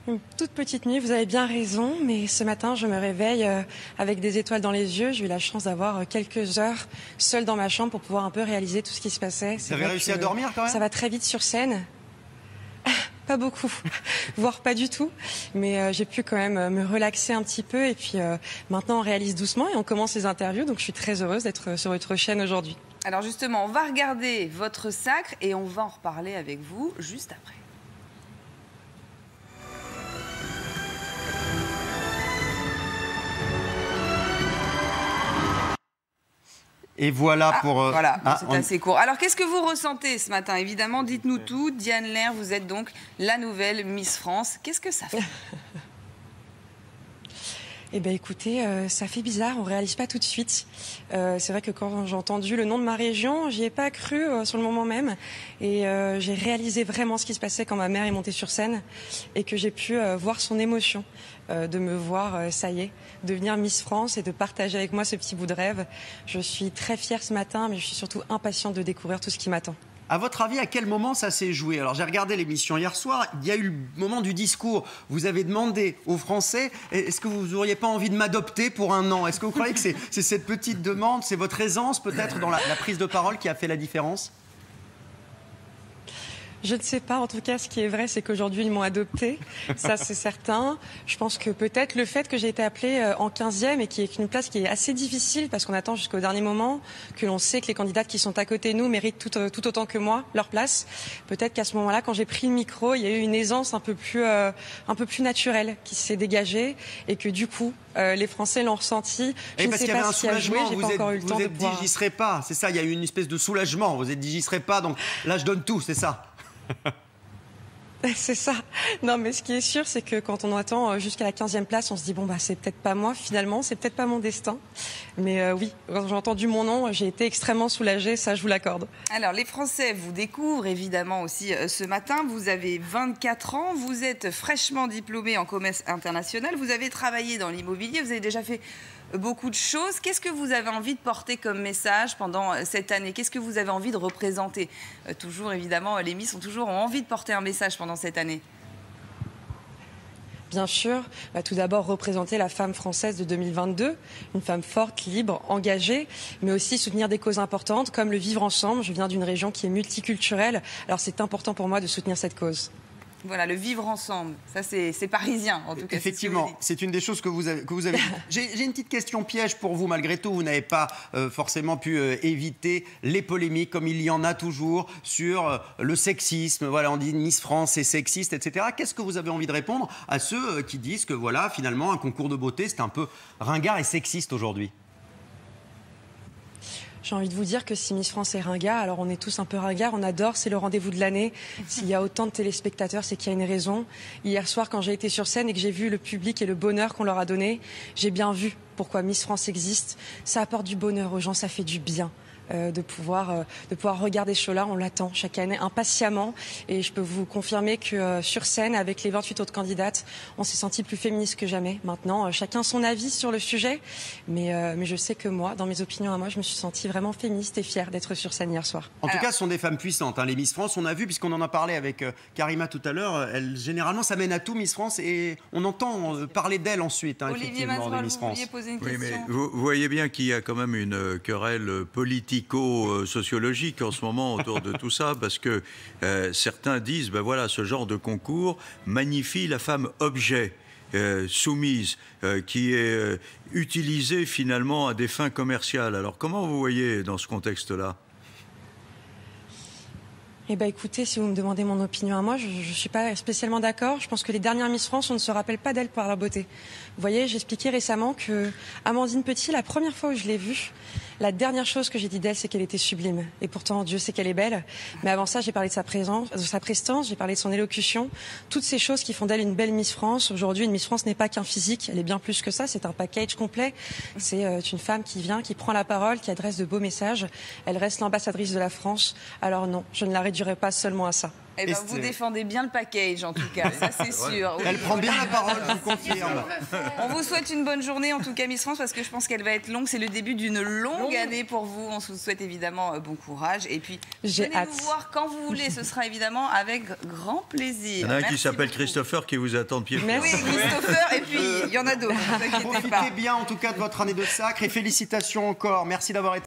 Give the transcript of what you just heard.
Une toute petite nuit, vous avez bien raison, mais ce matin, je me réveille avec des étoiles dans les yeux. J'ai eu la chance d'avoir quelques heures seule dans ma chambre pour pouvoir un peu réaliser tout ce qui se passait. Vous avez réussi à dormir quand même? Ça va très vite sur scène. Pas beaucoup, voire pas du tout, mais j'ai pu quand même me relaxer un petit peu et puis maintenant on réalise doucement et on commence les interviews, donc je suis très heureuse d'être sur votre chaîne aujourd'hui. Alors justement, on va regarder votre sacre et on va en reparler avec vous juste après. Et voilà pour... Voilà, c'est assez court. Alors, qu'est-ce que vous ressentez ce matin? Évidemment, dites-nous tout. Diane Lair, vous êtes donc la nouvelle Miss France. Qu'est-ce que ça fait? Eh bien, écoutez, ça fait bizarre, on réalise pas tout de suite. C'est vrai que quand j'ai entendu le nom de ma région, j'y ai pas cru sur le moment même. Et j'ai réalisé vraiment ce qui se passait quand ma mère est montée sur scène et que j'ai pu voir son émotion de me voir, ça y est, devenir Miss France et de partager avec moi ce petit bout de rêve. Je suis très fière ce matin, mais je suis surtout impatiente de découvrir tout ce qui m'attend. À votre avis, à quel moment ça s'est joué? Alors, j'ai regardé l'émission hier soir, il y a eu le moment du discours. Vous avez demandé aux Français, est-ce que vous n'auriez pas envie de m'adopter pour un an? Est-ce que vous croyez que c'est cette petite demande, c'est votre aisance peut-être dans la prise de parole qui a fait la différence? Je ne sais pas. En tout cas, ce qui est vrai, c'est qu'aujourd'hui, ils m'ont adoptée. Ça, c'est certain. Je pense que peut-être le fait que j'ai été appelée en 15e et qui est une place qui est assez difficile parce qu'on attend jusqu'au dernier moment, que l'on sait que les candidates qui sont à côté de nous méritent tout autant que moi leur place. Peut-être qu'à ce moment-là, quand j'ai pris le micro, il y a eu une aisance un peu plus naturelle qui s'est dégagée et que du coup, les Français l'ont ressenti. Je ne sais pas si à jouer, j'ai pas encore eu le temps de boire. J'y serai pas, c'est ça, il y a eu une espèce de soulagement. Vous êtes dit, j'y serai pas, donc là, je donne tout, c'est ça. C'est ça. Non, mais ce qui est sûr, c'est que quand on attend jusqu'à la 15e place, on se dit, bon, bah, c'est peut-être pas moi, finalement, c'est peut-être pas mon destin. Mais oui, quand j'ai entendu mon nom, j'ai été extrêmement soulagée, ça, je vous l'accorde. Alors, les Français vous découvrent, évidemment, aussi ce matin. Vous avez 24 ans, vous êtes fraîchement diplômé en commerce international, vous avez travaillé dans l'immobilier, vous avez déjà fait beaucoup de choses. Qu'est-ce que vous avez envie de porter comme message pendant cette année? Qu'est-ce que vous avez envie de représenter? Toujours, évidemment, les Miss ont envie de porter un message pendant cette année. Bien sûr, tout d'abord représenter la femme française de 2022, une femme forte, libre, engagée, mais aussi soutenir des causes importantes comme le vivre ensemble. Je viens d'une région qui est multiculturelle, alors c'est important pour moi de soutenir cette cause. Voilà, le vivre ensemble, ça c'est parisien en tout cas. Effectivement, c'est une des choses que vous avez dit. J'ai une petite question piège pour vous, malgré tout. Vous n'avez pas forcément pu éviter les polémiques, comme il y en a toujours, sur le sexisme. Voilà, on dit Miss France, c'est sexiste, etc. Qu'est-ce que vous avez envie de répondre à ceux qui disent que voilà, finalement, un concours de beauté, c'est un peu ringard et sexiste aujourd'hui? J'ai envie de vous dire que si Miss France est ringard, alors on est tous un peu ringards, on adore, c'est le rendez-vous de l'année. S'il y a autant de téléspectateurs, c'est qu'il y a une raison. Hier soir, quand j'ai été sur scène et que j'ai vu le public et le bonheur qu'on leur a donné, j'ai bien vu pourquoi Miss France existe. Ça apporte du bonheur aux gens, ça fait du bien. De pouvoir regarder ce show-là, on l'attend chaque année impatiemment et je peux vous confirmer que sur scène avec les 28 autres candidates, on s'est senti plus féministe que jamais. Maintenant, chacun son avis sur le sujet, mais je sais que moi, dans mes opinions à moi, je me suis sentie vraiment féministe et fière d'être sur scène hier soir. En tout cas, ce sont des femmes puissantes, hein, les Miss France. On a vu, puisqu'on en a parlé avec Karima tout à l'heure, généralement ça mène à tout Miss France et on entend parler d'elle ensuite, hein, Olivier effectivement, Masserolle, des Miss France. vous vouliez poser une question. Oui, mais vous voyez bien qu'il y a quand même une querelle politico-sociologique en ce moment autour de tout ça, parce que certains disent, ben voilà, ce genre de concours magnifie la femme objet, soumise, qui est utilisée finalement à des fins commerciales. Alors comment vous voyez dans ce contexte-là? Eh bien, écoutez, si vous me demandez mon opinion à moi, je ne suis pas spécialement d'accord. Je pense que les dernières Miss France, on ne se rappelle pas d'elles par leur beauté. Vous voyez, j'expliquais récemment que Amandine Petit, la première fois où je l'ai vue, la dernière chose que j'ai dit d'elle, c'est qu'elle était sublime. Et pourtant, Dieu sait qu'elle est belle. Mais avant ça, j'ai parlé de sa présence, de sa prestance, j'ai parlé de son élocution. Toutes ces choses qui font d'elle une belle Miss France. Aujourd'hui, une Miss France n'est pas qu'un physique, elle est bien plus que ça. C'est un package complet. C'est une femme qui vient, qui prend la parole, qui adresse de beaux messages. Elle reste l'ambassadrice de la France. Alors non, je ne la réduirai pas seulement à ça. Eh ben, vous défendez bien le package, en tout cas, ça c'est sûr. Elle prend bien la parole, je vous confirme. On vous souhaite une bonne journée, en tout cas, Miss France, parce que je pense qu'elle va être longue. C'est le début d'une longue année pour vous. On vous souhaite évidemment bon courage. Et puis, venez nous voir quand vous voulez. Ce sera évidemment avec grand plaisir. Il y en a un qui s'appelle Christopher qui vous attend de pied ferme. Oui, Christopher, et puis il y en a d'autres. Profitez bien, en tout cas, de votre année de sacre et félicitations encore. Merci d'avoir été